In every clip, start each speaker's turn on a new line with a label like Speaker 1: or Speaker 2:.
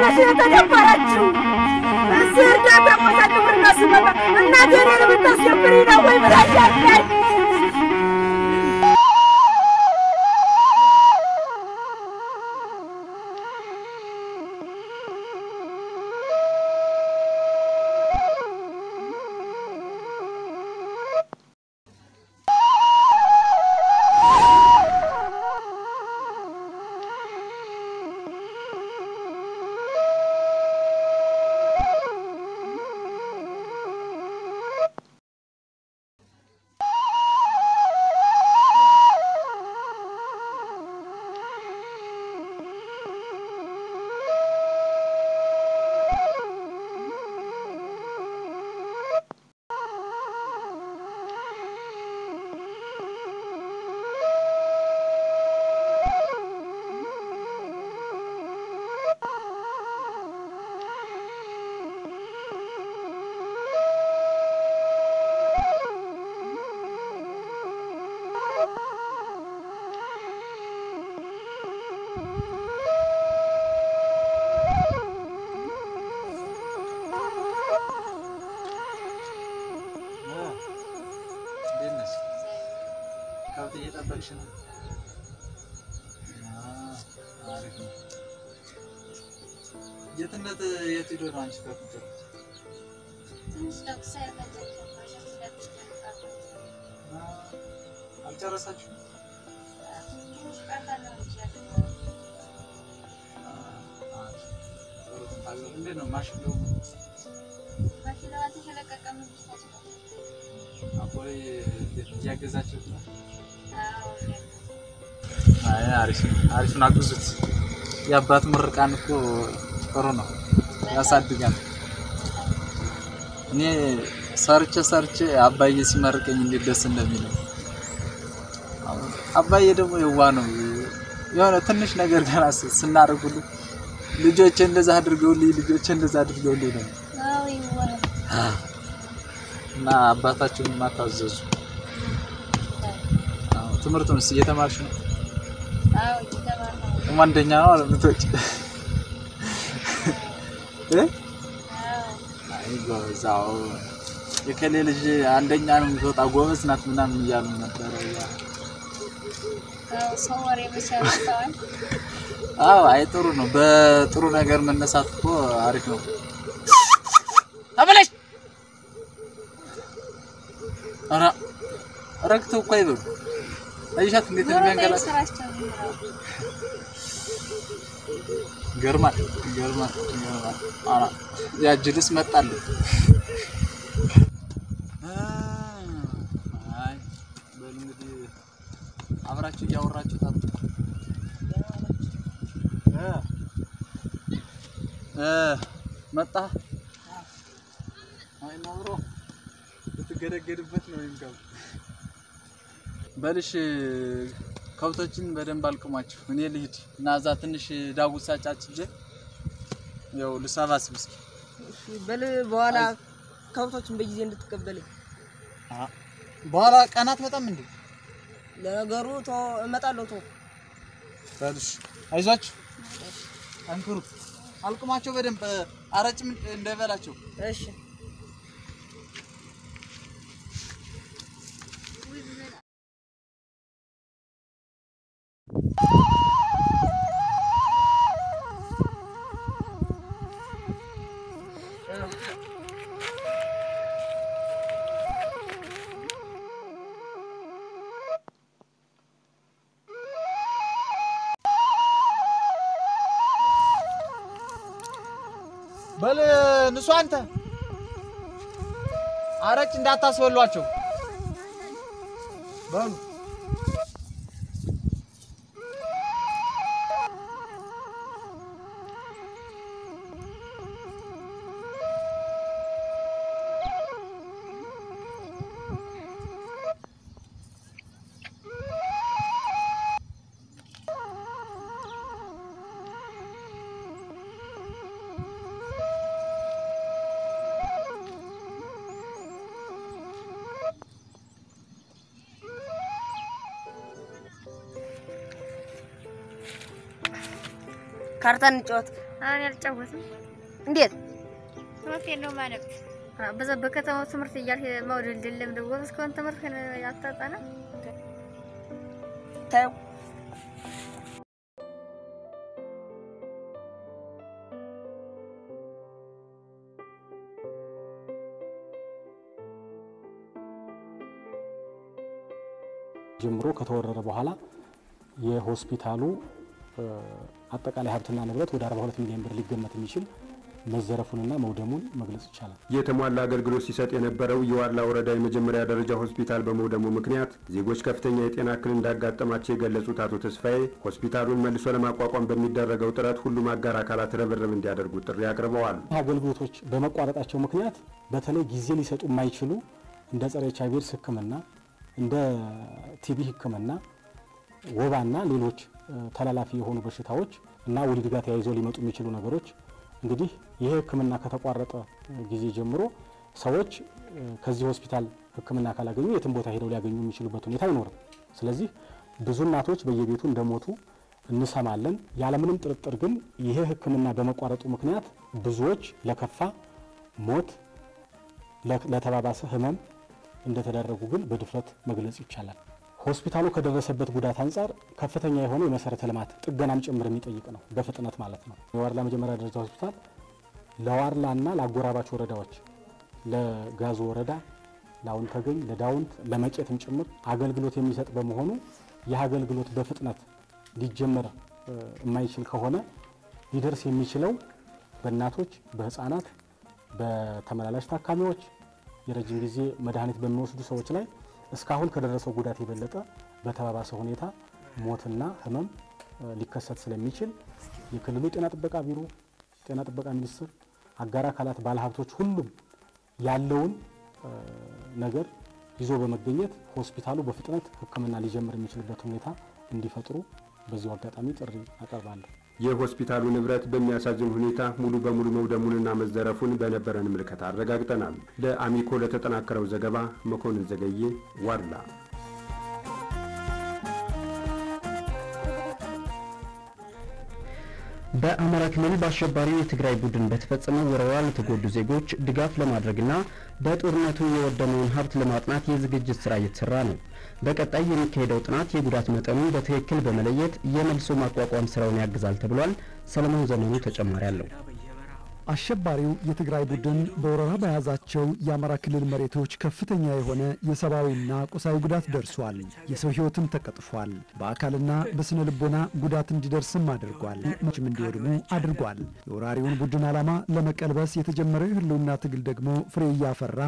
Speaker 1: እያለች የተደበረችው እዚህ እርዳታ ቦታ ግብርና ስመጣ እናቴ እኔን የምታስገብሪ ነው ወይ ብላኛለች።
Speaker 2: የትነት የትዶ ነው አንቺ ከፍተው አልጨረሳችሁ እንዴት ነው ማሽነው ተሸለቀቀም አቆይ ያገዛችሁ አይ አሪፍን አግዙት ያባት ምርቃን እኮ ጥሩ ነው ያሳድጋል እኔ ሰርቼ አባዬ ሲመርቀኝ እንዴት ደስ እንደሚለው አባዬ ደግሞ የዋ ነው የሆነ ትንሽ ነገር ገራስ ስናርጉሉ ልጆቼ እንደዛ አድርገውልኝ ነው አዎ ይዋ እና አባታችሁን ማታዘዙ አዎ ትምህርቱን እየተማርሽ ነው አዎ እየተማርኩ ነው አንደኛ ነው አለምቶች አይጎዛው የከሌ ልጅ አንደኛ ነው የሚወጣ ጎበዝ ናት ምናምን ይያሉ ነበር አዎ ሰወሬ በሻታው አዎ አይ ጥሩ ነው በጥሩ ነገር መነሳት እኮ አሪፍ ነው ተበለሽ አራ ረክተው እኮ አይበሉ አይሻት እንዴት እንደሚያንገላታ ገርማ አራ ያጅልስ መጣል አይ በእንግዲህ አብራችሁ ያወራችሁ ታጥቁ መጣ አይ ኖሮ ትገደገድበት ነው ይንጋው በልሽ ከውቶችን በደንብ አልቀማችሁ እኔ ልሂድ ናዛ ትንሽ ዳጉሳ ጫጭጄ ያው ልሳባስብስ በል በኋላ ከውቶችን በጊዜ እንድትቀበለኝ በኋላ ቀናት በጣም እንዴ ለነገሩ እመጣለሁ በልሽ አይዟችሁ አንኩሩ አልቀማቸው በደንብ አረጭም እንደበላቸው እሺ በል ንሱ አንተ አረጭ እንዳታስበሏቸው በሉ ካርታ እንጫወት
Speaker 3: أنا أتجوزه.
Speaker 4: እንዴት
Speaker 3: ትምህርቴን ነው ማለት
Speaker 4: በዛ በከተማው ትምህርት እያልክ ማውደል ደለም ደው እስካሁን ትምህርት ያጣጣና
Speaker 1: ታው
Speaker 5: ጀምሮ ከተወረረ በኋላ የሆስፒታሉ አጠቃላይ ሀብትና ንብረት ወደ 42 ሚሊዮን ብር ሊገመት የሚችል መዘረፉንና መውደሙን መግለጽ ይቻላል።
Speaker 6: የተሟላ አገልግሎት ሲሰጥ የነበረው የዋርላ ወረዳ የመጀመሪያ ደረጃ ሆስፒታል በመውደሙ ምክንያት ዜጎች ከፍተኛ የጤና እክል እንዳጋጠማቸው የገለጹት አቶ ተስፋዬ ሆስፒታሉን መልሶ ለማቋቋም በሚደረገው ጥረት ሁሉም አጋር አካላት ርብርብ እንዲያደርጉ ጥሪ አቅርበዋል።
Speaker 5: አገልግሎቶች በመቋረጣቸው ምክንያት በተለይ ጊዜ ሊሰጡ የማይችሉ እንደ ጸረ ኤችአይቪ ሕክምና እንደ ቲቢ ሕክምና ወባና ሌሎች ተላላፊ የሆኑ በሽታዎች እና ወሊድ ጋር ተያይዘው ሊመጡ የሚችሉ ነገሮች እንግዲህ ይሄ ሕክምና ከተቋረጠ ጊዜ ጀምሮ ሰዎች ከዚህ ሆስፒታል ሕክምና ካላገኙ የትም ቦታ ሄደው ሊያገኙ የሚችሉበት ሁኔታ አይኖርም። ስለዚህ ብዙ እናቶች በየቤቱ እንደሞቱ እንሰማለን። ያለምንም ጥርጥር ግን ይሄ ሕክምና በመቋረጡ ምክንያት ብዙዎች ለከፋ ሞት ለተባባሰ ህመም እንደተደረጉ ግን በድፍረት መግለጽ ይቻላል። ሆስፒታሉ ከደረሰበት ጉዳት አንፃር ከፍተኛ የሆነ የመሰረተ ልማት ጥገናም ጭምር የሚጠይቅ ነው፣ በፍጥነት ማለት ነው። የዋርላ መጀመሪያ ደረጃ ሆስፒታል ለዋርላና ለአጎራባች ወረዳዎች ለጋዞ ወረዳ፣ ለአሁን ተገኝ፣ ለዳውንት፣ ለመቄትም ጭምር አገልግሎት የሚሰጥ በመሆኑ ይህ አገልግሎት በፍጥነት ሊጀመር የማይችል ከሆነ ሊደርስ የሚችለው በእናቶች፣ በህፃናት፣ በተመላላሽ ታካሚዎች የረጅም ጊዜ መድኃኒት በሚወስዱ ሰዎች ላይ እስካሁን ከደረሰው ጉዳት የበለጠ በተባባሰ ሁኔታ ሞትና ህመም ሊከሰት ስለሚችል የክልሉ ጤና ጥበቃ ቢሮ፣ ጤና ጥበቃ ሚኒስቴር፣ አጋር አካላት፣ ባለሀብቶች ሁሉም ያለውን ነገር ይዞ በመገኘት ሆስፒታሉ በፍጥነት ሕክምና ሊጀምር የሚችልበት ሁኔታ እንዲፈጥሩ በዚሁ አጋጣሚ ጥሪ አቀርባለሁ።
Speaker 6: የሆስፒታሉ ንብረት በሚያሳዝን ሁኔታ ሙሉ በሙሉ መውደሙንና መዘረፉን በነበረን ምልከታ አረጋግጠናል። ለአሚኮ ለተጠናከረው ዘገባ መኮንን ዘገየ ዋርላ።
Speaker 7: በአማራ ክልል በአሸባሪው የትግራይ ቡድን በተፈጸመው ወረራ ለተጎዱ ዜጎች ድጋፍ ለማድረግና በጦርነቱ የወደመውን ሀብት ለማጥናት የዝግጅት ስራ እየተሰራ ነው። በቀጣይ የሚካሄደው ጥናት የጉዳት መጠኑን በትክክል በመለየት የመልሶ ማቋቋም ስራውን ያግዛል ተብሏል። ሰለሞን ዘመኑ ተጨማሪ አለው።
Speaker 8: አሸባሪው የትግራይ ቡድን በወረራ በያዛቸው የአማራ ክልል መሬቶች ከፍተኛ የሆነ የሰብአዊና ቁሳዊ ጉዳት ደርሷል። የሰው ህይወትም ተቀጥፏል። በአካልና በስነ ልቦና ጉዳት እንዲደርስም አድርጓል። ምንም እንዲወድሙ አድርጓል። የወራሪውን ቡድን ዓላማ ለመቀልበስ የተጀመረው የህልውና ትግል ደግሞ ፍሬ እያፈራ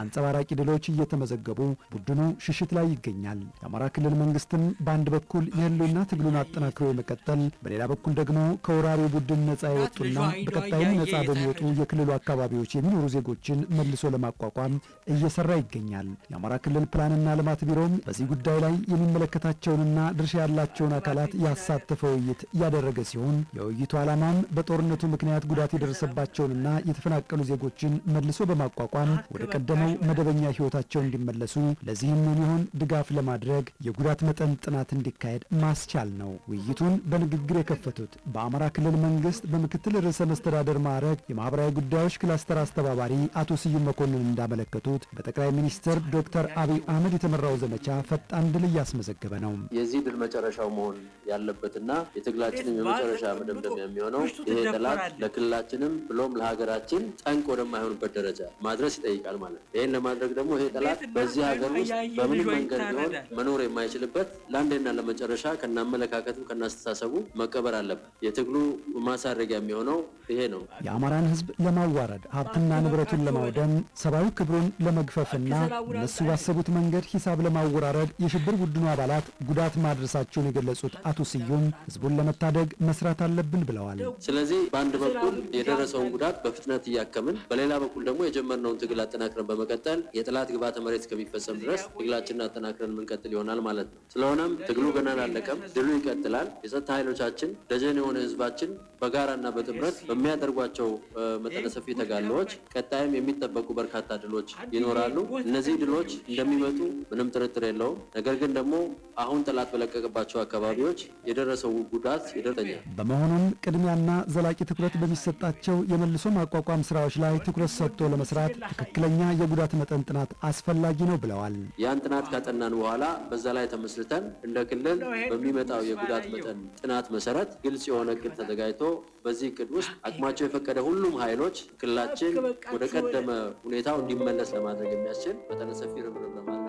Speaker 8: አንጸባራቂ ድሎች እየተመዘገቡ ቡድኑ ሽሽት ላይ ይገኛል። የአማራ ክልል መንግስትም በአንድ በኩል የህልውና ትግሉን አጠናክሮ የመቀጠል በሌላ በኩል ደግሞ ከወራሪው ቡድን ነጻ የወጡና በቀጣይም ነጻ በሚወጡ የክልሉ አካባቢዎች የሚኖሩ ዜጎችን መልሶ ለማቋቋም እየሰራ ይገኛል። የአማራ ክልል ፕላንና ልማት ቢሮም በዚህ ጉዳይ ላይ የሚመለከታቸውንና ድርሻ ያላቸውን አካላት ያሳተፈ ውይይት ያደረገ ሲሆን የውይይቱ ዓላማም በጦርነቱ ምክንያት ጉዳት የደረሰባቸውንና የተፈናቀሉ ዜጎችን መልሶ በማቋቋም ወደ ቀደመው መደበኛ ህይወታቸው እንዲመለሱ ለዚህም የሚሆን ድጋፍ ለማድረግ የጉዳት መጠን ጥናት እንዲካሄድ ማስቻል ነው። ውይይቱን በንግግር የከፈቱት በአማራ ክልል መንግስት በምክትል ርዕሰ መስተዳደር ማዕረግ የማህበራዊ ጉዳዮች ክላስተር አስተባባሪ አቶ ስዩም መኮንን እንዳመለከቱት በጠቅላይ ሚኒስትር ዶክተር አብይ አህመድ የተመራው ዘመቻ ፈጣን ድል እያስመዘገበ ነው።
Speaker 9: የዚህ ድል መጨረሻው መሆን ያለበትና የትግላችንም የመጨረሻ መደምደሚያ የሚሆነው ይሄ ጠላት ለክልላችንም ብሎም ለሀገራችን ጠንቅ ወደማይሆንበት ደረጃ ማድረስ ይጠይቃል ማለት ነው። ይሄን ለማድረግ ደግሞ ይሄ ጠላት በዚህ ሀገር ውስጥ በምን መንገድ ቢሆን መኖር የማይችልበት ለአንዴና ለመጨረሻ ከናመለካከቱም ከናስተሳሰቡ መቀበር አለበት። የትግሉ ማሳረጊያ የሚሆነው ይሄ ነው።
Speaker 8: የአማራን ህዝብ ለማዋረድ ሀብትና ንብረቱን ለማውደም ሰብአዊ ክብሩን ለመግፈፍና እነሱ ባሰቡት መንገድ ሂሳብ ለማወራረድ የሽብር ቡድኑ አባላት ጉዳት ማድረሳቸውን የገለጹት አቶ ስዩም ህዝቡን ለመታደግ መስራት አለብን ብለዋል።
Speaker 9: ስለዚህ በአንድ በኩል የደረሰውን ጉዳት በፍጥነት እያከምን በሌላ በኩል ደግሞ የጀመርነውን ትግል አጠናክረን በመቀጠል የጥላት ግባተ መሬት እስከሚፈጸም ድረስ ትግላችንን አጠናክረን የምንቀጥል ይሆናል ማለት ነው። ስለሆነም ትግሉ ገና አላለቀም፣ ድሉ ይቀጥላል። የጸጥታ ኃይሎቻችን ደጀን የሆነ ህዝባችን በጋራና በጥምረት በሚያደርጓቸው መጠነ ሰፊ ተጋድሎዎች ቀጣይም የሚጠበቁ በርካታ ድሎች ይኖራሉ። እነዚህ ድሎች እንደሚመጡ ምንም ጥርጥር የለውም። ነገር ግን ደግሞ አሁን ጠላት በለቀቀባቸው አካባቢዎች የደረሰው ጉዳት ይደርተኛል።
Speaker 8: በመሆኑም ቅድሚያና ዘላቂ ትኩረት በሚሰጣቸው የመልሶ ማቋቋም ስራዎች ላይ ትኩረት ሰጥቶ ለመስራት ትክክለኛ የጉዳት መጠን ጥናት አስፈላጊ ነው ብለዋል።
Speaker 9: ያን ጥናት ካጠናን በኋላ በዛ ላይ ተመስርተን እንደ ክልል በሚመጣው የጉዳት መጠን ጥናት መሰረት ግልጽ የሆነ እቅድ ተዘጋጅቶ በዚህ እቅድ ውስጥ አቅማቸው የፈቀደ ሁሉም ኃይሎች ክልላችን ወደ ቀደመ ሁኔታው እንዲመለስ ለማድረግ የሚያስችል መጠነ ሰፊ ርብርብ ለማድረግ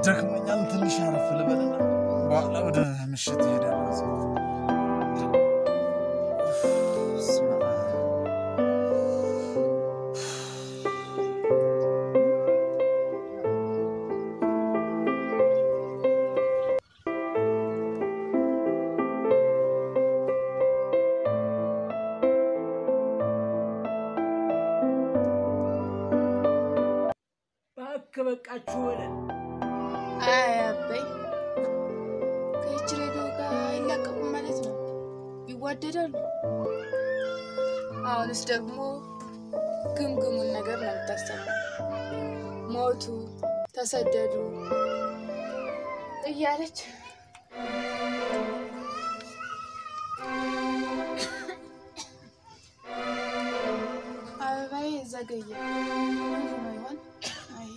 Speaker 2: ደክሞኛል ትንሽ አረፍ ልበልና በኋላ ወደ ምሽት ሄዳለሁ።
Speaker 1: በቃችሁ ወለ
Speaker 10: አያበይ ከችሬዶ ጋር ይላቀቁ ማለት ነው ይዋደዳሉ። አሁንስ ደግሞ ግምግሙን ነገር ነው የምታስተምረው። ሞቱ ተሰደዱ እያለች አበባዬ ዘገየ ምን ይሆን? አይ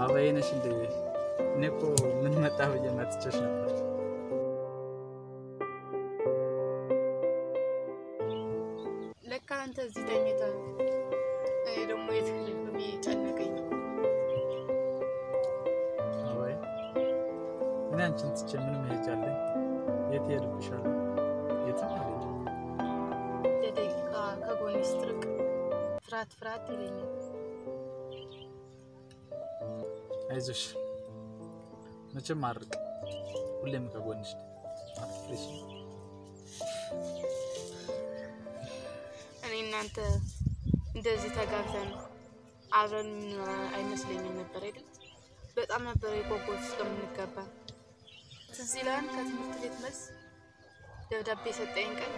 Speaker 2: አባዬነሽ እንደ እኔኮ ምን መጣ ብዬ መጥቼሽ ነበር።
Speaker 10: ለካ አንተ እዚህ ተኝተህ
Speaker 2: አንቺን ትቼ ምን መሄጃለኝ? የት ሄድብሻለሁ? የት ሄድሽ?
Speaker 10: ለደቂቃ ከጎኔ ስትርቅ ፍርሃት ይለኛል።
Speaker 2: አይዞሽ መቼም አርቅ ሁሌም ከጎንሽ አፍሪሽ
Speaker 10: እኔ እናንተ እንደዚህ ተጋብተን አብረን አይመስለኝም ነበር አይደል? በጣም ነበር የጓጓሁት እስከምንጋባ። ትዝ ይላል ከትምህርት ቤት መልስ ደብዳቤ ሰጠኝ ቀን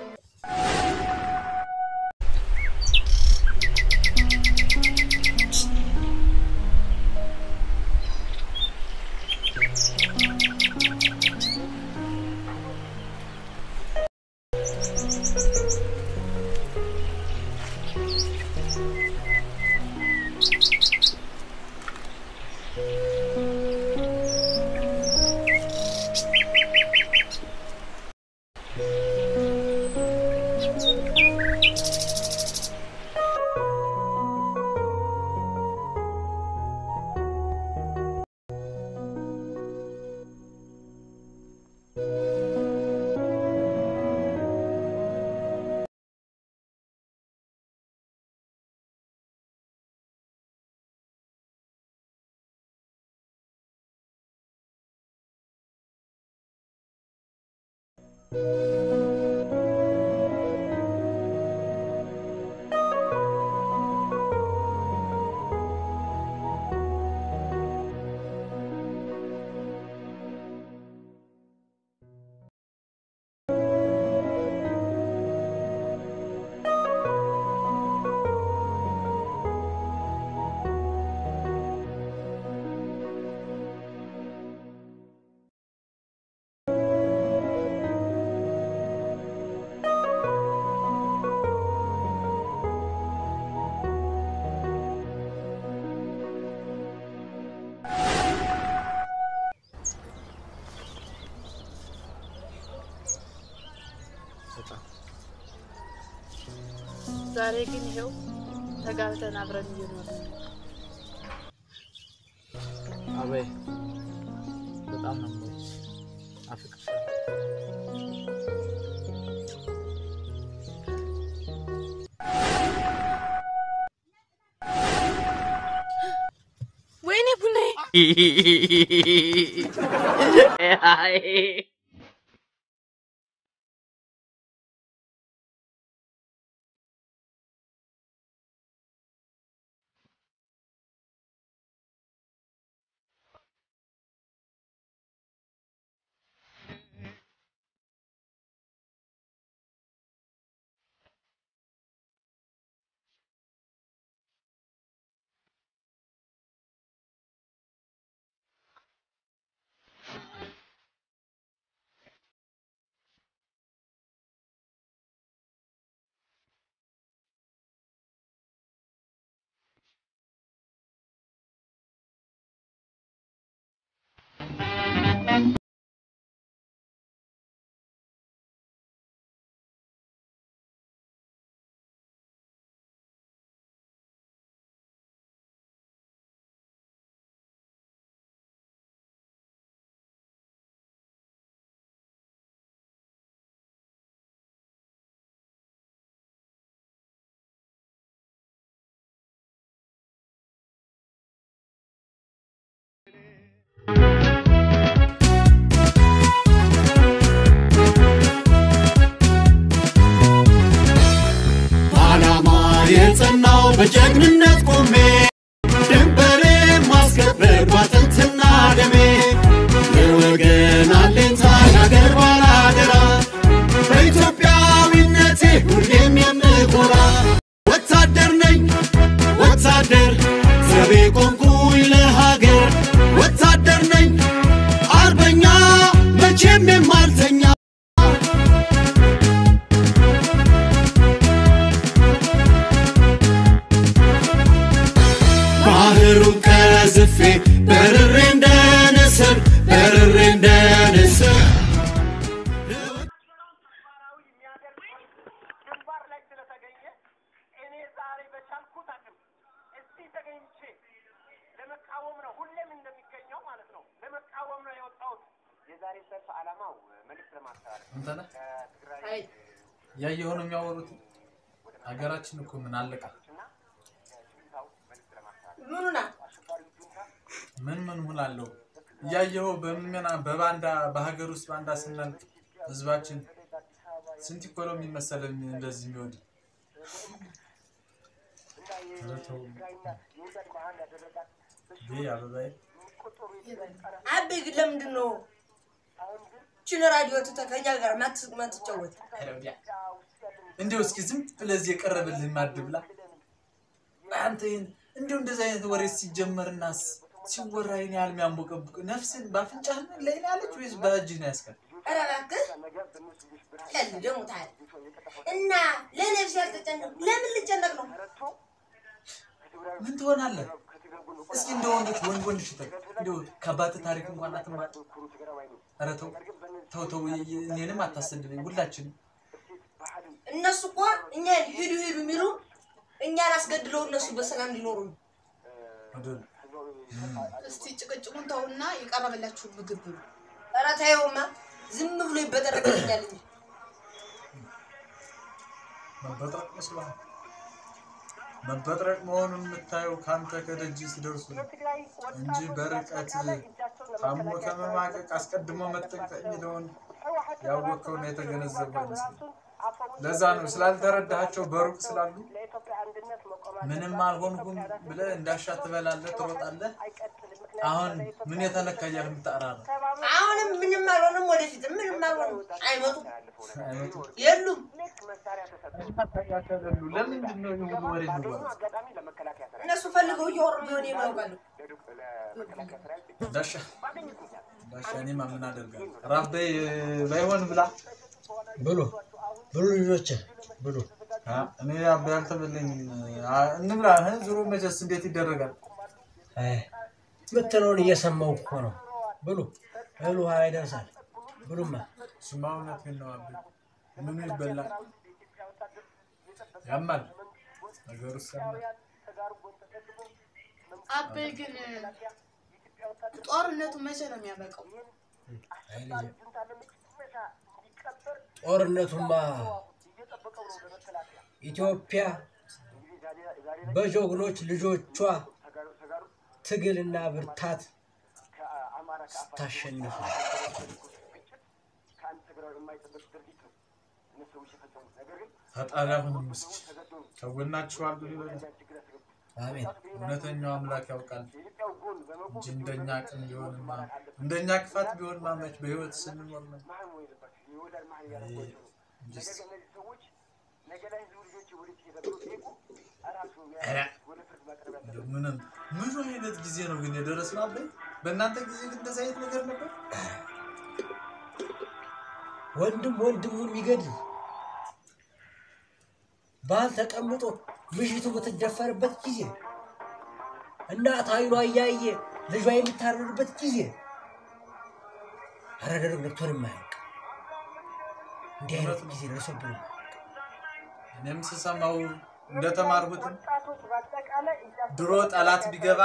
Speaker 10: ዛሬ ግን ይሄው ተጋብተን አብረን እየኖርን ነው።
Speaker 2: አበይ በጣም ነው የምወድሽ፣ አፍቅርሻለሁ።
Speaker 10: ወይኔ ቡናዬ
Speaker 11: የጸናው በጀግንነት ቆሜ ድንበሬ ማስከበር ባጥንትና ደሜ የወገን አለኝታ የአገር ባላደራ በኢትዮጵያዊነቴ ሁሌም የምኮራ ወታደር ነኝ ወታደር ዘቤ ቆምኩኝ ለሀገር ወታደር ነኝ አርበኛ መቼም የማልተኛ ባህሩን ከዝፌ በርሬ እንደንስር
Speaker 12: የዛሬ ሰልፍ ዓላማው መልእክት ለማስተላለፍ
Speaker 2: እንተና ያየው ነው የሚያወሩት ሀገራችን እኮ ምን አለቃ
Speaker 1: ምኑና
Speaker 2: ምን ሁላለው ያየው በመና በባንዳ በሀገር ውስጥ ባንዳ ስናልቅ ህዝባችን ስንት ኢኮኖሚ መሰለኝ እንደዚህ የሚወድ
Speaker 1: አቤ ግን ለምንድን ነው ችን ራዲዮ ተከኛ ጋር ማትጫወት
Speaker 2: እንደው እስኪ ዝም ብለዚህ የቀረበልህ ማድብላ አንተ እንደው እንደዚህ አይነት ወሬ ሲጀመርናስ ሲወራ ይሄን ያህል የሚያንቦቀብቅ ነፍስን ባፍንጫህ ላይ ያለች ወይስ በእጅህ ነው ያስቀር
Speaker 1: ኧረ እባክህ ደግሞ ታዲያ እና ለነፍስ ያልተጨነቅ ለምን ልጨነቅ ነው
Speaker 2: ምን ትሆናለህ እስኪ እንደው ወንድ ሽተህ እንደው ከአባት ታሪክ እንኳን አትማር ኧረ ተው እኔንም አታሰድበኝ ሁላችን
Speaker 1: እነሱ እኮ እኛ ሄዱ የሚሉ እኛን አስገድለው እነሱ በሰላም ሊኖሩ
Speaker 10: እስቲ ጭቅጭቁን ተውና ይቀርብላችሁ ምግብ ብሉ
Speaker 1: ኧረ ተይውማ ዝም ብሎ ይበጠረቅልኛል እንጂ
Speaker 2: መበጥረቅ መሆኑን የምታየው ካንተ ከደጅ ሲደርሱ እንጂ በርቀት ታሞ ከመማቀቅ አስቀድሞ መጠንቀቅ የሚለውን ያወቀው ነው የተገነዘበው ለዛ ነው ስላልተረዳቸው በሩቅ ስላሉ ምንም አልሆንኩም ብለህ እንዳሻት ትበላለህ ትሮጣለህ አሁን ምን የተነካያል የምታራራ
Speaker 1: አሁንም ምንም አልሆንም ወደፊት ምንም አልሆንም አይመጡም የሉም
Speaker 2: ለምንድን ነው ይሁን ወሬ ነው
Speaker 1: እነሱ ፈልገው እየወሩ ቢሆን ይመጣሉ
Speaker 2: ዳሻ እኔ ማምን አደርጋለሁ ራበይ ባይሆን ብላ ብሉ ልጆች ብሉ እኔ አባይ አልተበለኝ እንብላ ዙሩ መጀስ እንዴት ይደረጋል
Speaker 13: ምትለውን እየሰማው እኮ ነው ብሉ እህሉ አይደርሳል ብሉማ
Speaker 2: ስማውነት ነው አባይ ምን ይበላል ያማል ነገሩ ሰማ
Speaker 10: አባይ ግን ጦርነቱ መቼ ነው የሚያበቃው
Speaker 13: ጦርነቱማ ኢትዮጵያ በጀግኖች ልጆቿ ትግልና ብርታት ታሸንፍ
Speaker 2: ፈጣሪያውን ምስኪ ከወናችኋል ይበል
Speaker 13: አሜን
Speaker 2: እውነተኛው አምላክ ያውቃል እንደኛ ቀን ቢሆንማ እንደኛ ክፋት ቢሆንማ መች በህይወት ስንኖር ነው ምን አይነት ጊዜ ነው ግን የደረስነው አባይ በእናንተ ጊዜ ግን እንደዛ አይነት ነገር ነበር
Speaker 13: ወንድሙን የሚገድል ባል ተቀምጦ ምሽቱ በተደፈረበት ጊዜ እናት አይኗ እያየ ልጇ የምታረድበት ጊዜ አረደረግ ዶክተርም ማያውቅ እንዲህ አይነት ጊዜ ደርሶብን
Speaker 2: እኔም ስሰማው እንደተማርኩት ድሮ ጠላት ቢገባ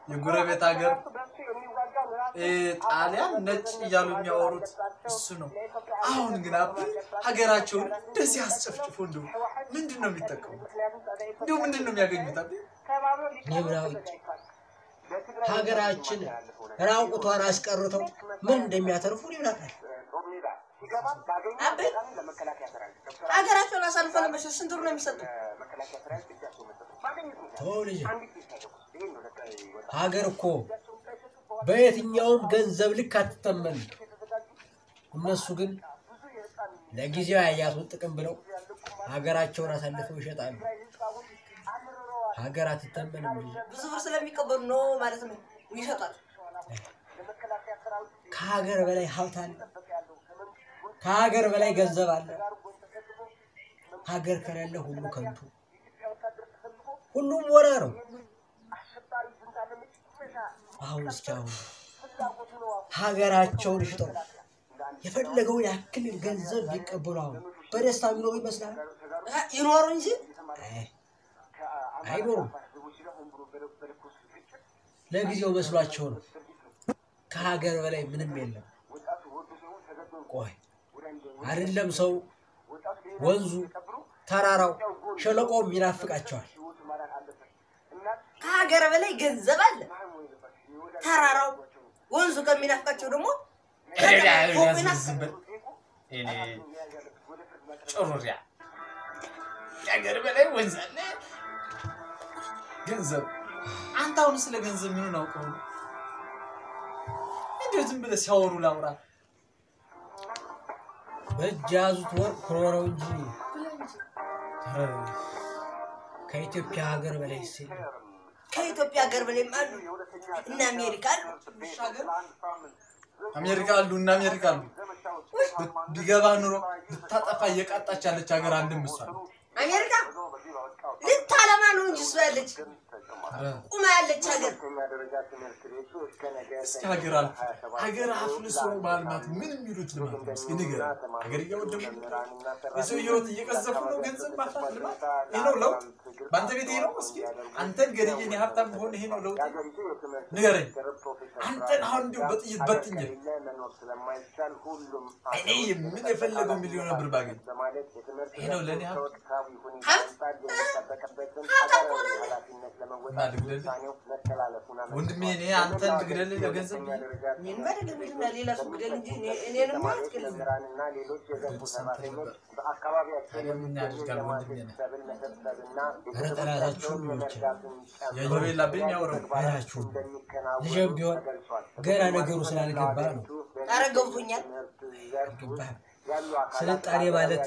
Speaker 2: የጎረቤት ሀገር ጣሊያን ነጭ እያሉ የሚያወሩት እሱ ነው አሁን ግን አባይ ሀገራቸውን እንደዚህ አስጨፍጭፎ እንደው ምንድነው የሚጠቀሙት እንደው ምንድነው የሚያገኙት አባይ
Speaker 13: ኔብራዊ ሀገራችን ራቁቷን አስቀርተው ምን እንደሚያተርፉ ይላል
Speaker 1: አባይ ሀገራቸውን አሳልፈው ለመሸሽ ስንት ብር ነው የሚሰጡ
Speaker 13: ተወልጅ ሀገር እኮ በየትኛውም ገንዘብ ልክ አትተመን እነሱ ግን ለጊዜው ያያቱን ጥቅም ብለው ሀገራቸውን አሳልፈው ይሸጣሉ ሀገር አትተመንም
Speaker 1: ብዙ ብር ስለሚቀበሉ ነው ማለት ነው ይሸጣል
Speaker 13: ከሀገር በላይ ሀብት አለ ከሀገር በላይ ገንዘብ አለ ሀገር ከሌለ ሁሉ ከንቱ ሁሉም ወራ ነው አሁን እስካሁን ሀገራቸውን ሽጠው የፈለገው ያክል ገንዘብ ቢቀበሉ አሁን በደስታ የሚኖሩ ይመስላል
Speaker 1: ይኖሩ እንጂ
Speaker 13: አይኖሩም ለጊዜው መስሏቸው ነው ከሀገር በላይ ምንም የለም ቆይ አይደለም ሰው ወንዙ ተራራው ሸለቆው ይናፍቃቸዋል
Speaker 1: ከሀገር በላይ ገንዘብ አለ ተራራው ወንዙ ከሚናፍቃቸው ደግሞ
Speaker 2: እኔ ጮሩሪያ የሀገር በላይ ወንዝ አለ ገንዘብ አንተ አሁን ስለ ገንዘብ ምን ነው አውቀው እንዴ ዝም ብለህ ሲያወሩ ላውራ
Speaker 13: በጃዙት ወርቅ ክሮረው እንጂ ከኢትዮጵያ ሀገር በላይ ሲል
Speaker 1: ከኢትዮጵያ ሀገር በላይ አሉ እና
Speaker 2: አሜሪካ አሉና አሜሪካ አሉ ቢገባ ኑሮ ልታጠፋ እየቃጣች ያለች ሀገር አንድም እሷ
Speaker 1: አሜሪካ ልታለማ ነው እንጂ እሷ ያለች ቁማ ያለች ሀገር
Speaker 2: ሀገር አፍልሶ ማልማት ምን የሚሉት ልማት እስኪ ንገር ሀገር እያወደሙ የሰው ህይወት እየቀዘፉ ነው ገንዘብ ማፍራት ልማት ይሄ ነው ለውጥ ባንተ ቤት ይሄ ነው እስኪ አንተን ገርየኝ ሀብታም ሆነ ይሄ ነው ለውጥ ንገረኝ አንተን አሁን እንደው በጥይት በትኝ እኔ ምን የፈለገው ሚሊዮን ብር ባገኝ ይሄ ነው ለኔ ወንድሜ እኔ አንተን ትግደል ለገንዘብ
Speaker 1: ምን በደግምና ሌላ ሰው ግደል እንጂ እኔንም ማትከለምራንና ሌሎች የገቡ ሰራተኞች በአካባቢያቸው የሚያደርጋል ወንድሜ
Speaker 13: ረጠላታችሁ
Speaker 2: የጆቤላብኝ ያወራው
Speaker 13: አይራችሁ ልጅም ቢሆን ገና ነገሩ ስላልገባ ነው
Speaker 1: አረጋውቶኛል
Speaker 13: ስልጣኔ ማለት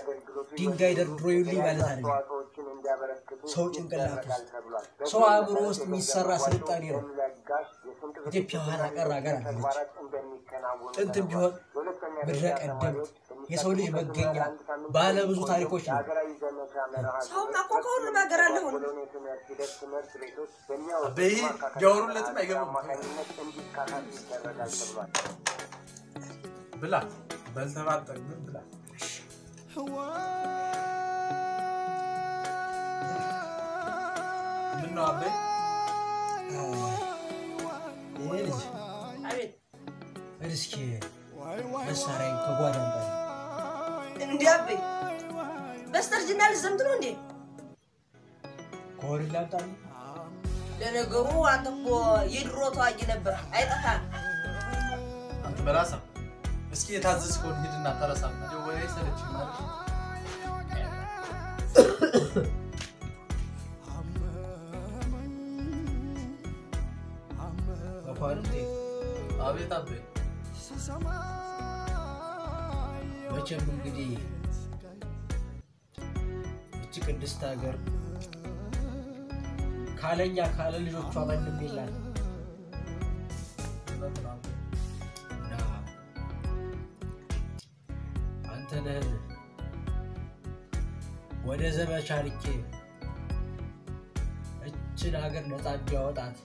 Speaker 13: ድንጋይ ደርድሮ ይልኝ ማለት አይደለም ሰው ጭንቅላት ሰው አእምሮ ውስጥ የሚሰራ ስልጣኔ ነው ኢትዮጵያ ኋላ ቀር ሀገር አለች ጥንትም ቢሆን ምድረ ቀደምት የሰው ልጅ መገኛ ባለ ብዙ ታሪኮች ነው
Speaker 1: ሰው ማቆቆሉ ነገር አለ ሁሉ
Speaker 2: በይ ያወሩለትም አይገባም ብላ በልተባጠቅ ምን ብላ ምን ነው አበይ
Speaker 13: ይልጅ አቤት እስኪ መሳሪያ ከጓዳ
Speaker 1: እንዴ አበይ በስተርጅና ልዘምት ነው እንዴ
Speaker 13: ኮሪላጣ
Speaker 1: ለነገሩ አንተ እኮ የድሮ ተዋጊ ነበር አይጠፋም
Speaker 2: አንተ በራሳ እስኪ የታዘዝከው ሂድና ተረሳም ነው ወይ ሰለች ማለት
Speaker 13: አቋርጤ
Speaker 2: አቤት አቤት
Speaker 13: መቼም እንግዲህ እቺ ቅድስት ሀገር ካለኛ ካለ ልጆቿ ማንም የላት አንተ ነህ ወደ ዘመቻ ልኬ እችን ሀገር ነፃ እንዲያወጣት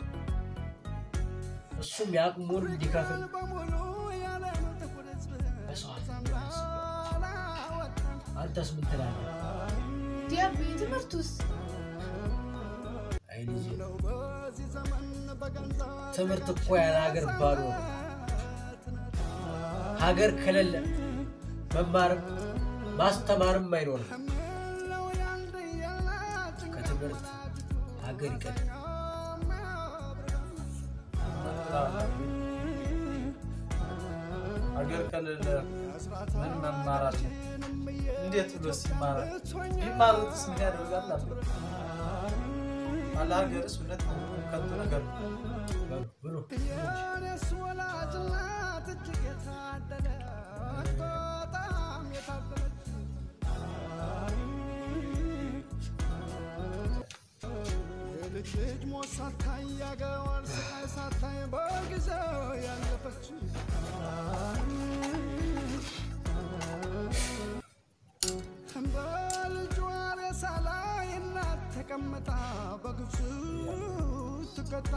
Speaker 13: እሱም ያቅሙን እንዲከፍል አንተስ ምን ትላለህ
Speaker 10: ዲያቢ ትምህርቱስ
Speaker 13: አይ ልጅ ትምህርት እኮ ያለ ሀገር ባዶ ሀገር ከሌለ መማርም ማስተማርም አይኖርም ከትምህርት ሀገር ይቀር
Speaker 2: ሀገር ከሌለ ምን መማራት እንዴት ብሎስ ይማራል ቢማሩትስ ምን ያደርጋል አለ ሀገርስ እውነት ከንቱ ነገር
Speaker 13: ብሎ
Speaker 11: ተቀመጣ በግፍ ትቀጣ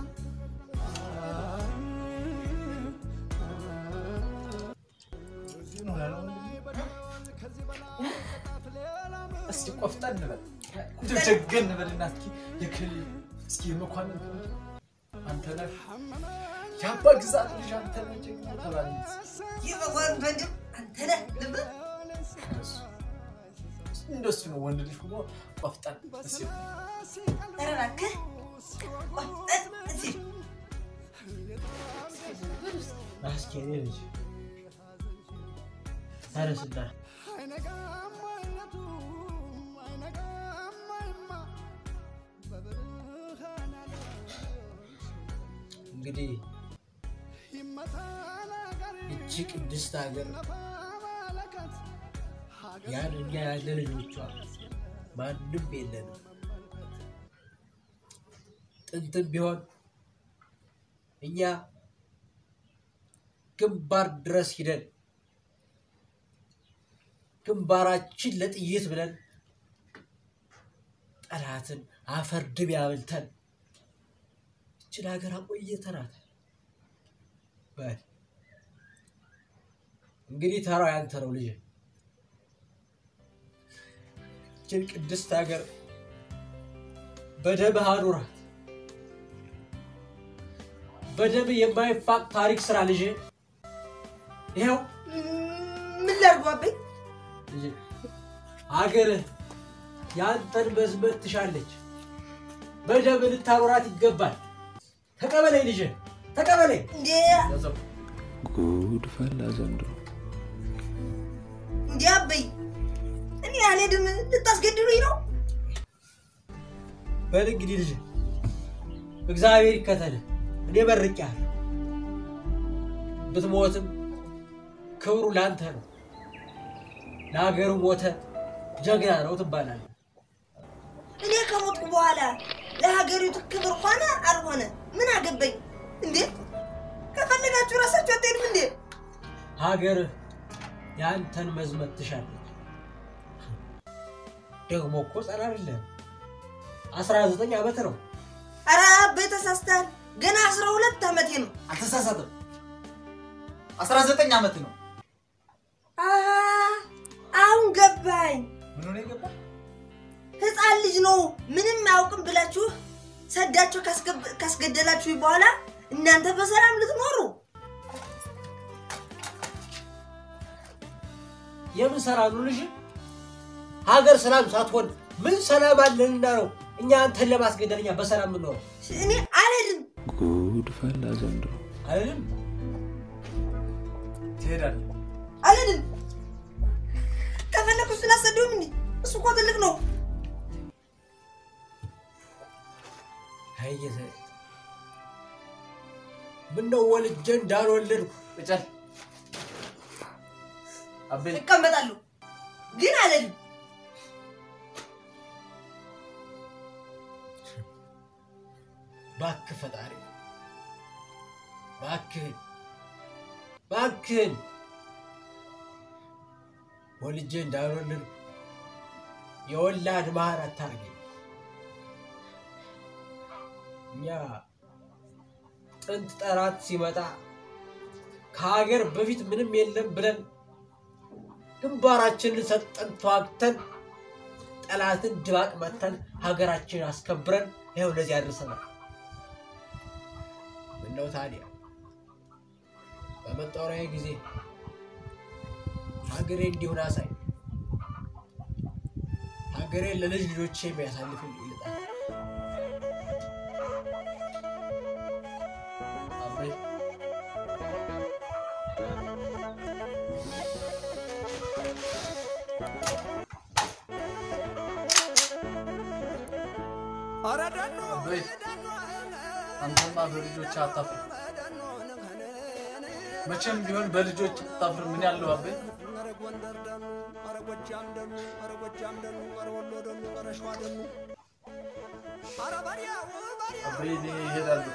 Speaker 2: እስኪ ቆፍጠን በል ጀገን በልና እስኪ የክል እስኪ መኳን አንተ ነህ ያባ ግዛት ልጅ አንተ ነህ ተባለ
Speaker 1: ይበዋን በደም አንተ ነህ ልብ
Speaker 2: እንደሱ ነው ወንድ ልጅ ሆኖ ቆፍጣን ሲል
Speaker 1: ተራራከ ቆፍጣን ሲል
Speaker 13: አስኬኔ ልጅ ታረስዳ እንግዲህ እቺ ቅድስት ሀገር ያንኛ ያለ ልጆቿ ማንም የለንም ጥንትም ቢሆን እኛ ግንባር ድረስ ሄደን ግንባራችን ለጥይት ብለን ጠላትን አፈር ድብ ያብልተን እቺን ሀገር አቆይተናት በል እንግዲህ ተራው ያንተ ነው ልጅ እቺን ቅድስት ሀገር በደም አኑራት በደም የማይፋቅ ታሪክ ስራ ልጅ ይሄው
Speaker 1: ምን ላርጓብኝ
Speaker 13: ልጅ ሀገር ያንተን መዝመት ትሻለች በደም ልታኖራት ይገባል ተቀበለኝ ልጅ ተቀበለኝ
Speaker 1: እንዴ
Speaker 14: ጉድ ፈላ ዘንድሮ
Speaker 1: እንዴ አበይ እኔ አልሄድም ልታስገድሉኝ ነው
Speaker 13: በል እንግዲህ ልጅ እግዚአብሔር ይከተልህ እኔ በርቄያለሁ ብትሞትም ክብሩ ላንተ ነው ለሀገሩ ሞተ ጀግና ነው ትባላለህ
Speaker 1: እኔ ከሞትኩ በኋላ ለሀገሪቱ ክብር ሆነ አልሆነ ምን አገባኝ እንዴ ከፈለጋችሁ ራሳችሁ አትሄዱም እንዴ
Speaker 13: ሀገር ያንተን መዝመት ትሻለች ደግሞ እኮ ጸና አይደለም 19 ዓመት ነው
Speaker 1: አራ በተሳስተሃል ገና 12 ዓመቴ ነው
Speaker 2: አልተሳሳተም 19 ዓመት ነው
Speaker 1: አሁን ገባኝ
Speaker 2: ምን ሆነ ገባ
Speaker 1: ህፃን ልጅ ነው ምንም አያውቅም ብላችሁ ሰዳችሁ ካስገደላችሁ በኋላ እናንተ በሰላም ልትኖሩ
Speaker 13: የምን ሰላም ነው ልጅ ሀገር ሰላም ሳትሆን ምን ሰላም አለንና ነው እኛ አንተን ለማስገደልኛ በሰላም ነው
Speaker 1: እኔ አልሄድም
Speaker 14: ጉድ ፈላ ዘንድሮ
Speaker 13: አልሄድም
Speaker 2: ትሄዳለህ
Speaker 1: አልሄድም ከፈለኩ ስላሰደውም እንዴ እሱ እኮ ትልቅ ነው
Speaker 13: አይየተ ምነው ወልጄ እንዳልወለድኩ
Speaker 2: እጨል አበይ
Speaker 1: እቀመጣለሁ ግን አልሄድም
Speaker 13: ባክ ፈጣሪ ባክህን ወልጄ እንዳልወለድኩ የወላድ ማህር አታርገኝ እኛ ጥንት ጠላት ሲመጣ ከሀገር በፊት ምንም የለም ብለን ግንባራችንን ሰጠን ተዋግተን ጠላትን ድባቅ መተን ሀገራችንን አስከብረን ይኸው ለዚህ አድርሰናል ምነው ታዲያ በመጣወሪያ ጊዜ ሀገሬ እንዲሆን አሳይ ሀገሬ ለልጅ ልጆቼ የሚያሳልፍልኝ ይልጣል አበይ
Speaker 2: አበይ አንተማ በልጆች አታፍር መቼም ቢሆን በልጆች አታፍር ምን ያለው አበይ አበይ ይሄዳሉ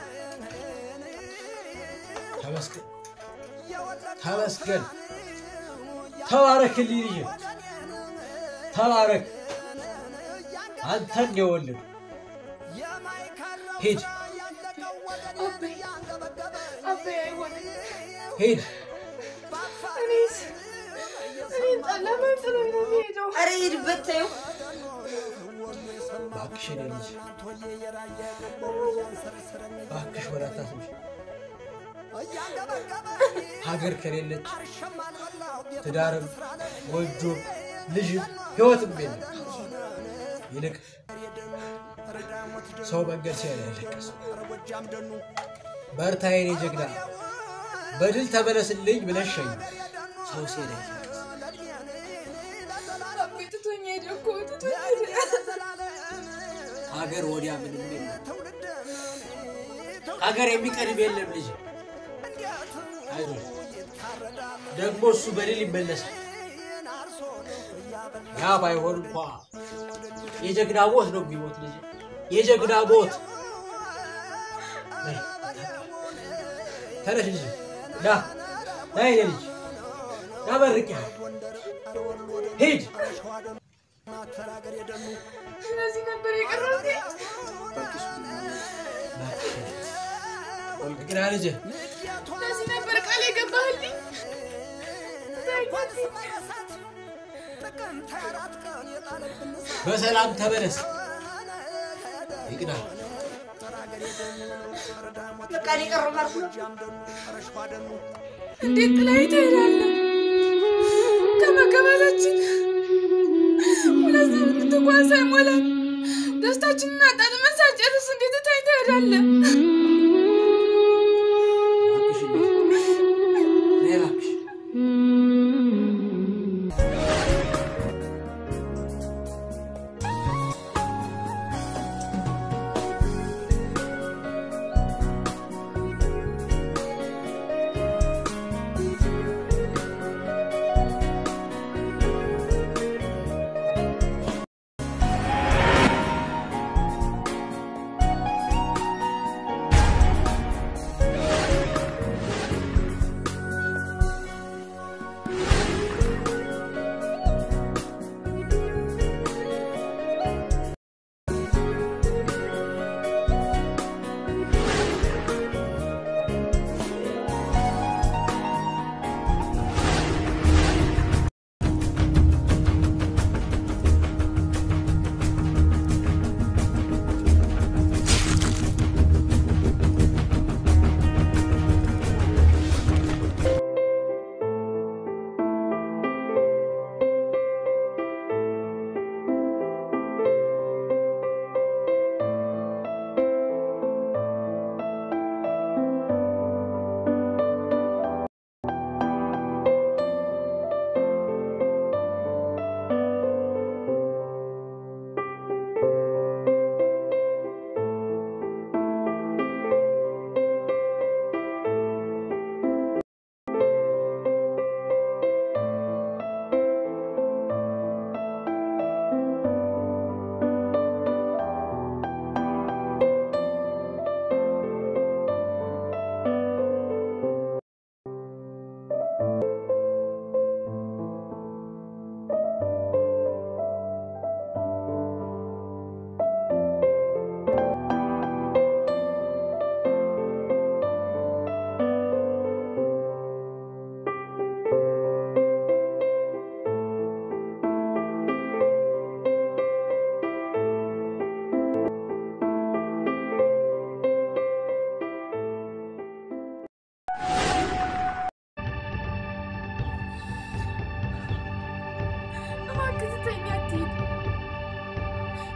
Speaker 13: ተመስገን ተባረክልኝ ልጅ ተባረክ አንተን የወለዱ ሂድ
Speaker 10: አበይ አይሆንም
Speaker 13: ሂድ
Speaker 10: እኔስ ለምን ጥሎኝ ነው የሚሄደው
Speaker 1: ኧረ ሂድበት ተይው
Speaker 13: እባክሽ የኔ ልጅ እባክሽ ወደ አታስብሽ ሀገር ከሌለች ትዳርም ጎጆ ልጅ ህይወትም የለም ይልቅ ሰው መንገድ ሲያለ ያለቀስ በርታ የኔ ጀግና በድል ተመለስልኝ ብለሽኝ ሰው ሲያለ
Speaker 10: አብትቶኝ ሄደኮ
Speaker 13: ሀገር ወዲያ ምንም የለም ሀገር የሚቀርብ የለም ልጅ አይዞህ ደግሞ እሱ በድል ይመለሳል ያ ባይሆን እንኳን የጀግና ሞት ነው ቢሞት ልጅ የጀግና ሞት ተነሽ ልጅ ዳ ናይ ልጅ ያበርቂያ ሂድ
Speaker 10: ስለዚህ ነበር የቀረውት
Speaker 13: ወልግና ልጅ
Speaker 10: ስለዚህ ነበር ቃል የገባህልኝ
Speaker 13: በሰላም ተመለስ ይቅና
Speaker 1: ለቃል ይቀርባል
Speaker 10: እንዴት ላይ ትሄዳለህ ከመከበላችን ሁለት እንኳን ሳይሞላን ደስታችንን አጣጥመን ሳንጨርስ እንዴት ትሄዳለህ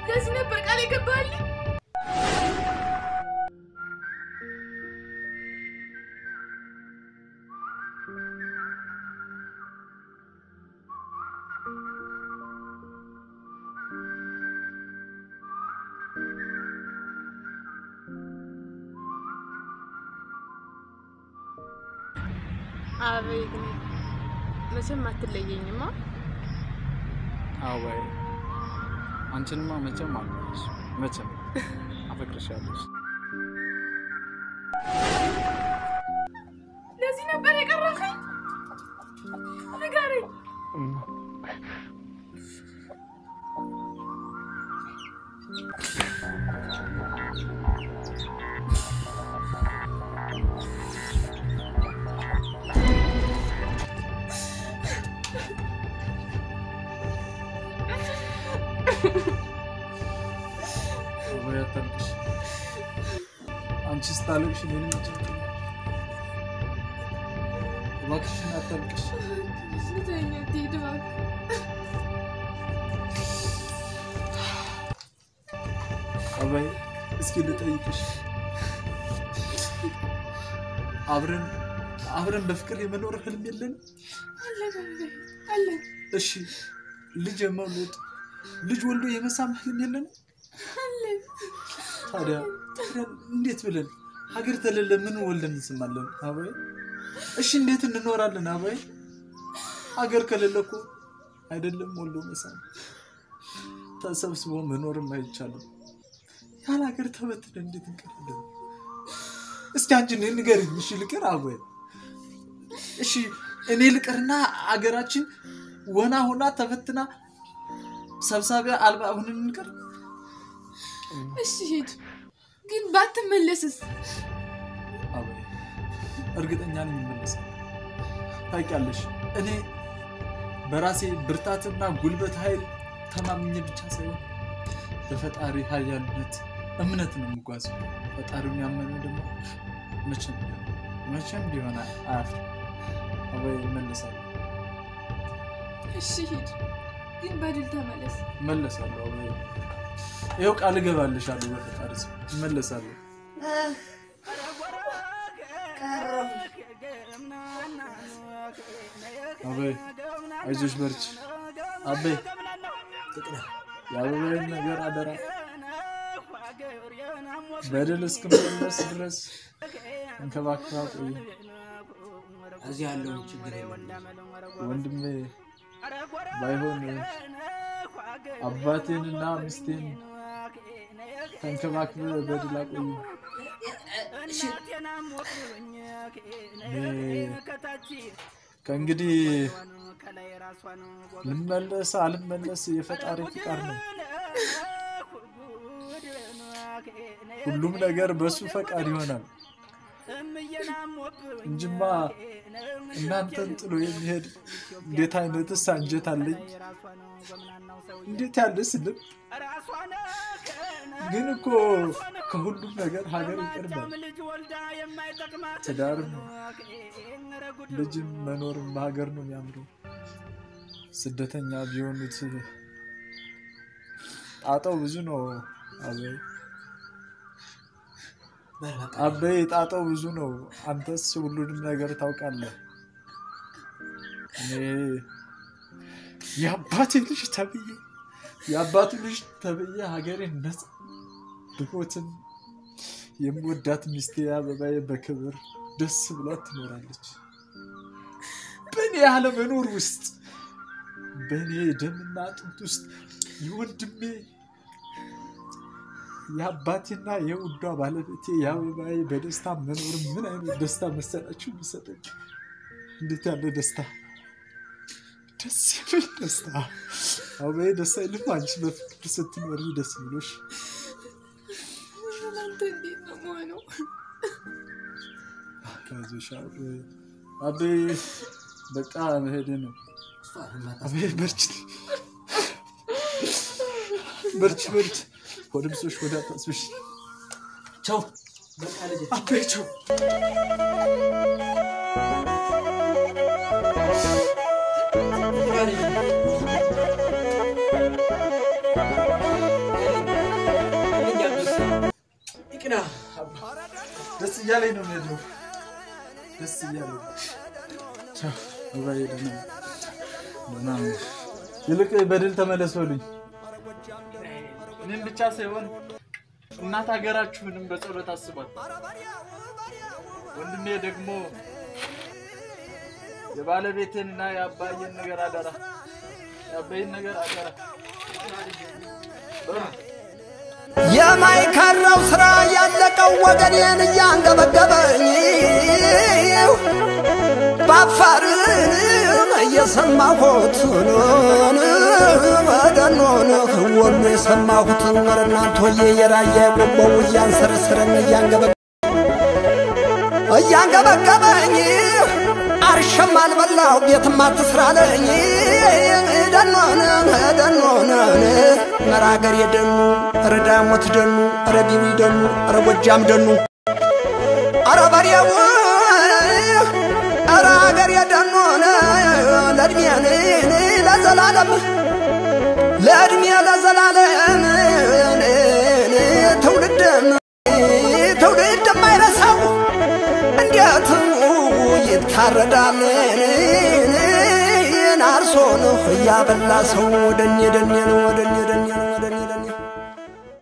Speaker 10: ለዚህ ነበር ቃል የገባህልኝ አቤት መቼም አትለየኝማ
Speaker 15: አወይ አንቺንማ መቼም አልኩሽ መቼም አፈቅርሻለሁ
Speaker 10: ለዚህ ነበር የቀረኸኝ ንገረኝ
Speaker 15: አንቺ ስታለቅሽ ምንም
Speaker 2: እባክሽን አታልቅሽ
Speaker 10: ስተኛ ትሄድባ
Speaker 2: አባይ እስኪ ልጠይቅሽ አብረን በፍቅር የመኖር ህልም የለን
Speaker 10: አለ
Speaker 2: እሺ ልጅ የመውለድ ልጅ ወልዶ የመሳም ህልም የለን
Speaker 10: አለ
Speaker 2: ታዲያ እንዴት ብለን ሀገር ተለለ ምን ወልደን እንስማለን አባይ እሺ እንዴት እንኖራለን አባይ ሀገር ከሌለኮ አይደለም ወልዶ መሳም ተሰብስቦ መኖርም አይቻልም ያለ ሀገር ተበትነን እንዴት እንቀራለን እስኪ አንቺ ንገሪኝ እሺ ልቀር አባይ እሺ እኔ ልቀርና አገራችን ሆና ተፈትና ሰብሳቢያ አልባ ሆነን እንቀር
Speaker 10: እሺ ሂድ ግን ባትመለስስ
Speaker 2: አባይ እርግጠኛ ነኝ እንመለስ ታውቂያለሽ እኔ በራሴ ብርታትና ጉልበት ኃይል ተማምኜ ብቻ ሳይሆን በፈጣሪ ኃያልነት እምነት ነው የምጓዘው ፈጣሪውን ያመነ ደግሞ መቼም ቢሆን አያፍር አባይ እመለሳለሁ
Speaker 10: እሺ ሂድ ግን በድል ተመለስ
Speaker 2: እመለሳለሁ አባይ ይኸው ቃል እገባልሻለሁ በፈጣሪ ስም እመለሳለሁ አባይ አይዞሽ በርቺ አባይ ያበበን ነገር አደራ በደል እስከመለስ ድረስ እንከባከባ ቆይ
Speaker 13: እዚህ ያለው ችግር
Speaker 2: ወንድሜ ባይሆን አባቴንና ሚስቴን ተንከባክበ በድል አቆይ ከእንግዲህ ልመለስ አልመለስ የፈጣሪ ፍቃድ ነው ሁሉም ነገር በሱ ፈቃድ ይሆናል እንጂማ እናንተን ጥሎ የሚሄድ እንዴት አይነትስ አንጀት አለኝ እንዴት ያለስ ልብ ግን እኮ ከሁሉም ነገር ሀገር ይቀርባል ትዳር ልጅም መኖርም ሀገር ነው የሚያምረው ስደተኛ ቢሆኑት ጣጣው ብዙ ነው አበይ ጣጣው ብዙ ነው አንተስ ሁሉንም ነገር ታውቃለህ እኔ የአባቴ ልጅ ተብዬ ሀገሬን ነፃ ብሞትም የምወዳት ሚስቴ አበባዬ በክብር ደስ ብሏት ትኖራለች በእኔ ያለ መኖር ውስጥ በእኔ ደምና አጥንት ውስጥ የወንድሜ የአባቴና የውዷ ባለቤቴ የአበባዬ በደስታ መኖር ምን አይነት ደስታ መሰላችሁ የሚሰጠኝ እንዴት ያለ ደስታ ደስ የሚል ደስታ አበባዬ ደስ አይልም አንቺ በፍቅር ስትኖሪ ደስ ብሎሽ
Speaker 10: አንተ እንዴት ነው የምሆነው
Speaker 2: አይዞሽ አበይ በቃ መሄድ ነው አበይ በርቺ ወደ ብሶሽ ወደ አጥስብሽ ቻው በቃ ልጅ አበይ ቻው ይቅና ደስ እያለኝ ነው የምሄደው ደስ እያለኝ ቻው አበይ ደህና ይልቅ በድል ተመለሱልኝ እኔም ብቻ ሳይሆን እናት ሀገራችሁንም በጸሎት አስቧት ወንድሜ ደግሞ የባለቤቴንና የአባዬን ነገር አደራ የአባዬን ነገር አደራ
Speaker 11: የማይከራው ስራ ያለቀው ወገኔን እያንገበገበኝ ባፋርን እየሰማሁት ወደኖን ወሎ የሰማሁት እናንተዬ የራየ ቆቦው እያንሰረሰረኝ እያንገበገበኝ አርሸም አልበላው ቤትም አትስራለኝ ደኖን መራገር የደኑ ረዳሞት ደኑ ረቢው ደኑ ረጎጃም ደኑ አረበሪያው ራገር የደኖነ ለእድሜን ለዘላለም ለእድሜ ለዘላለም ትውልድ የማይረሳው እንዴት ይታረዳል አርሶ ነው እያበላ ሰው ወደኔ ደኔ ነው ወደኔ ደኔ ነው ወደኔ ደኔ